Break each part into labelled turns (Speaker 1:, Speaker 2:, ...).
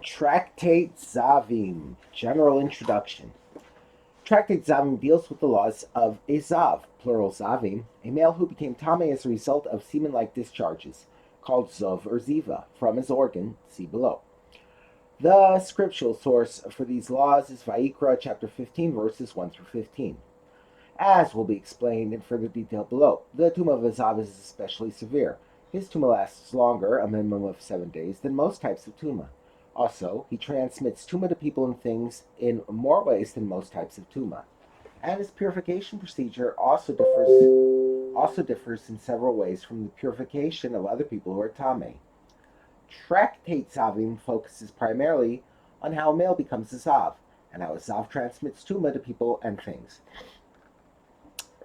Speaker 1: Tractate Zavim, General Introduction. Tractate Zavim deals with the laws of a Zav, plural Zavim, a male who became Tameh as a result of semen-like discharges, called Zov or Ziva, from his organ, see below. The scriptural source for these laws is Vayikra chapter 15, verses 1 through 15. As will be explained in further detail below, the Tumah of a Zav is especially severe. His Tumah lasts longer, a minimum of 7 days, than most types of Tumah. Also, he transmits Tumah to people and things in more ways than most types of Tumah. And his purification procedure also differs in several ways from the purification of other people who are Tameh. Tractate Zavim focuses primarily on how a male becomes a Zav, and how a Zav transmits Tumah to people and things.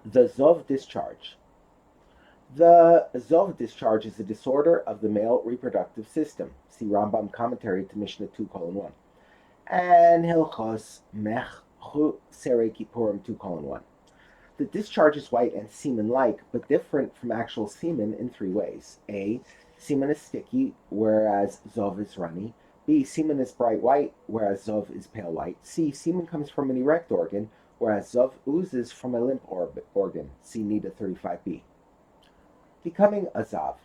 Speaker 1: The Zov discharge. The Zov discharge is a disorder of the male reproductive system. See Rambam commentary to Mishnah 2:1. And Hilchos Mech Serei Kippurim 2:1. The discharge is white and semen-like, but different from actual semen in 3 ways. A. Semen is sticky, whereas Zov is runny. B. Semen is bright white, whereas Zov is pale white. C. Semen comes from an erect organ, whereas Zov oozes from a limp organ. See Nida 35b. Becoming a Zav.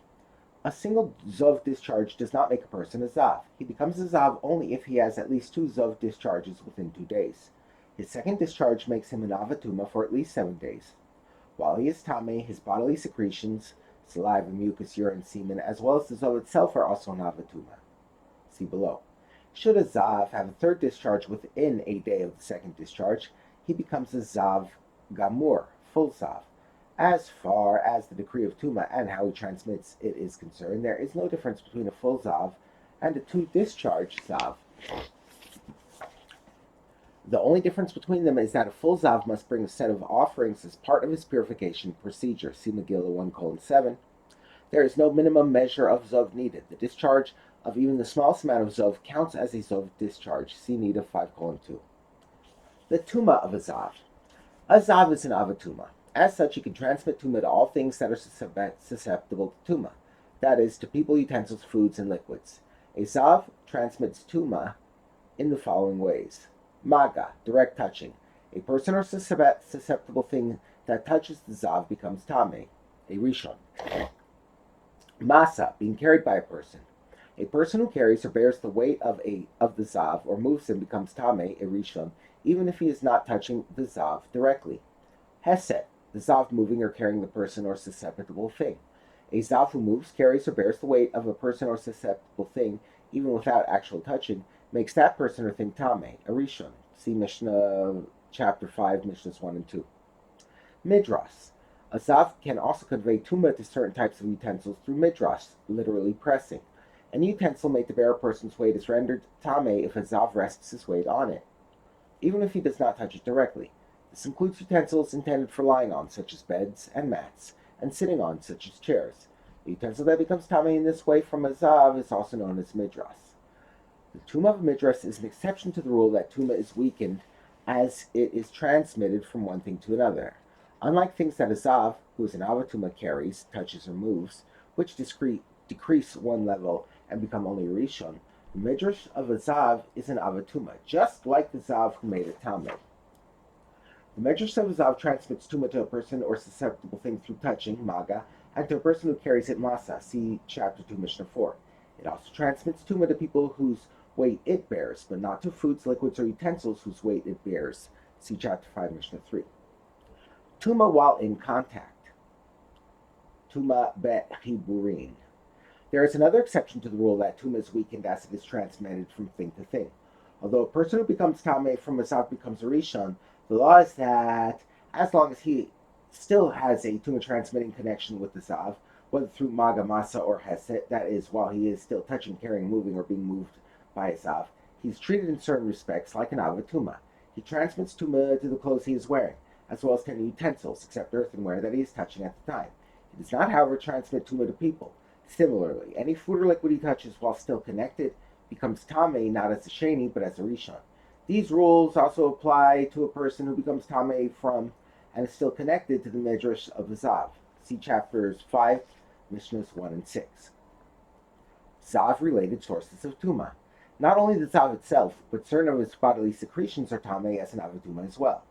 Speaker 1: A single Zov discharge does not make a person a Zav. He becomes a Zav only if he has at least 2 Zov discharges within 2 days. His second discharge makes him an Avatuma for at least 7 days. While he is Tameh, his bodily secretions, saliva, mucus, urine, semen, as well as the Zov itself are also an Avatuma. See below. Should a Zav have a third discharge within a day of the second discharge, he becomes a Zav Gamur, full Zav. As far as the decree of Tumah and how he transmits it is concerned, there is no difference between a full Zav and a 2-discharge Zav. The only difference between them is that a full Zav must bring a set of offerings as part of his purification procedure. See Megillah 1:7. There is no minimum measure of Zov needed. The discharge of even the smallest amount of Zov counts as a Zov discharge. See Nida 5:2. The Tumah of a Zav. A Zav is an Avatuma. As such, he can transmit Tumah to all things that are susceptible to Tumah. That is, to people, utensils, foods, and liquids. A Zav transmits Tumah in the following ways. Maga, direct touching. A person or susceptible thing that touches the Zav becomes Tameh, a Rishon. Masa, being carried by a person. A person who carries or bears the weight of the Zav or moves him becomes Tameh, a Rishon, even if he is not touching the Zav directly. Hesed, the Zav moving or carrying the person or susceptible thing. A Zav who moves, carries, or bears the weight of a person or susceptible thing, even without actual touching, makes that person or thing Tameh, a Rishon. See Mishnah chapter 5, Mishnahs 1 and 2. Midras. A Zav can also convey Tumah to certain types of utensils through midras, literally pressing. Any utensil made to bear a person's weight is rendered Tameh if a Zav rests his weight on it, even if he does not touch it directly. This includes utensils intended for lying on, such as beds and mats, and sitting on, such as chairs. The utensil that becomes Tameh in this way from a Zav is also known as midras. The Tumah of midras is an exception to the rule that Tumah is weakened as it is transmitted from one thing to another. Unlike things that a Zav, who is an Avatuma, carries, touches, or moves, which decrease one level and become only a Rishon, the midras of a Zav is an Avatuma, just like the Zav who made it Tameh. The midras of a Zav transmits Tumah to a person or susceptible thing through touching, Maga, and to a person who carries it, Masa. See chapter 2, Mishnah 4. It also transmits Tumah to people whose weight it bears, but not to foods, liquids, or utensils whose weight it bears. See chapter 5, Mishnah 3. Tumah while in contact. Tumah bechiburin. There is another exception to the rule that Tumah is weakened as it is transmitted from thing to thing. Although a person who becomes Tameh from a Zav becomes a Rishon, the law is that as long as he still has a Tumah transmitting connection with the Zav, whether through Maga, Masa, or Hesed, that is, while he is still touching, carrying, moving, or being moved by a Zav, he is treated in certain respects like an Avatuma. He transmits Tumah to the clothes he is wearing, as well as to any utensils, except earthenware, that he is touching at the time. He does not, however, transmit Tumah to people. Similarly, any food or liquid he touches while still connected becomes Tameh not as a Sheni, but as a Rishon. These rules also apply to a person who becomes Tameh from and is still connected to the Midrash of the Zav. See chapters 5, Mishnahs 1 and 6. Zav-related sources of Tumah. Not only the Zav itself, but certain of its bodily secretions are Tameh as an Avaduma as well,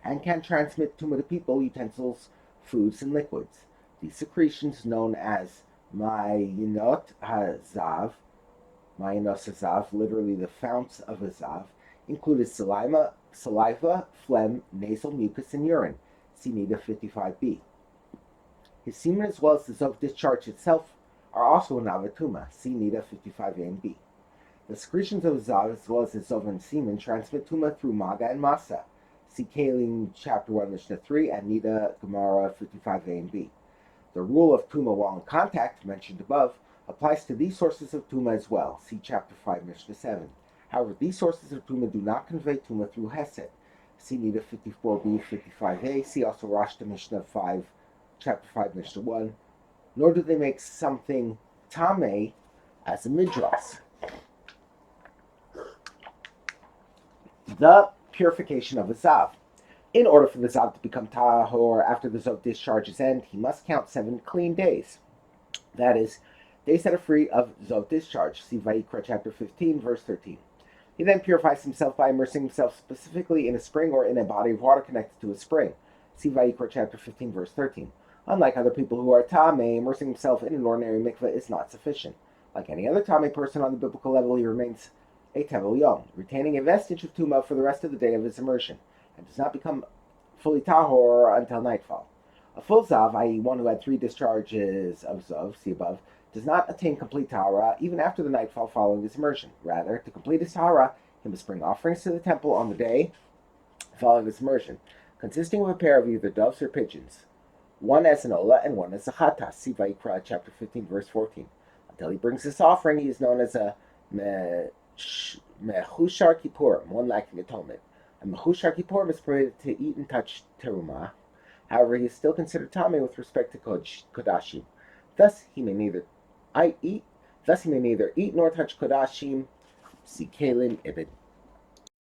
Speaker 1: and can transmit Tuma to people, utensils, foods, and liquids. These secretions, known as Ma'inot HaZav, literally the founts of a Zav, included saliva, phlegm, nasal mucus, and urine. See Nida 55b. His semen as well as the Zav discharge itself are also an Avatuma. See Nida 55a and b. The secretions of Zav as well as his Zav and semen transmit Tuma through Maga and Masa. See Kalim chapter 1 Mishnah 3 and Nida Gemara 55a and b. The rule of Tuma while in contact, mentioned above, applies to these sources of Tuma as well. See chapter 5 Mishnah 7. However, these sources of Tuma do not convey Tuma through Hesed. See Nida 54b, 55a. See also Rashta Mishnah 5, chapter 5 Mishnah 1. Nor do they make something Tameh as a Midras. The purification of a Zav. In order for the Zav to become Tahor after the Zav discharge's end, he must count 7 clean days. That is, days that are free of Zav discharge. See Vayikra chapter 15, verse 13. He then purifies himself by immersing himself specifically in a spring or in a body of water connected to a spring. See Vayikra chapter 15, verse 13. Unlike other people who are Tameh, immersing himself in an ordinary mikveh is not sufficient. Like any other Tameh person on the biblical level, he remains a Tevel Yom, retaining a vestige of Tumah for the rest of the day of his immersion, and does not become fully Tahor until nightfall. A full Zav, i.e. one who had 3 discharges of Zav, see above, does not attain complete Tahara even after the nightfall following his immersion. Rather, to complete his Tahara, he must bring offerings to the temple on the day following his immersion, consisting of a pair of either doves or pigeons, one as an Ola and one as a Chatas. See Vayikra chapter 15, verse 14. Until he brings this offering, he is known as a Mechushar Kippurim, one lacking atonement. A Mechushar Kippurim is permitted to eat and touch terumah. However, he is still considered Tameh with respect to Kodashim. Thus, he may neither eat nor touch Kodashim. See Kalim Ibid.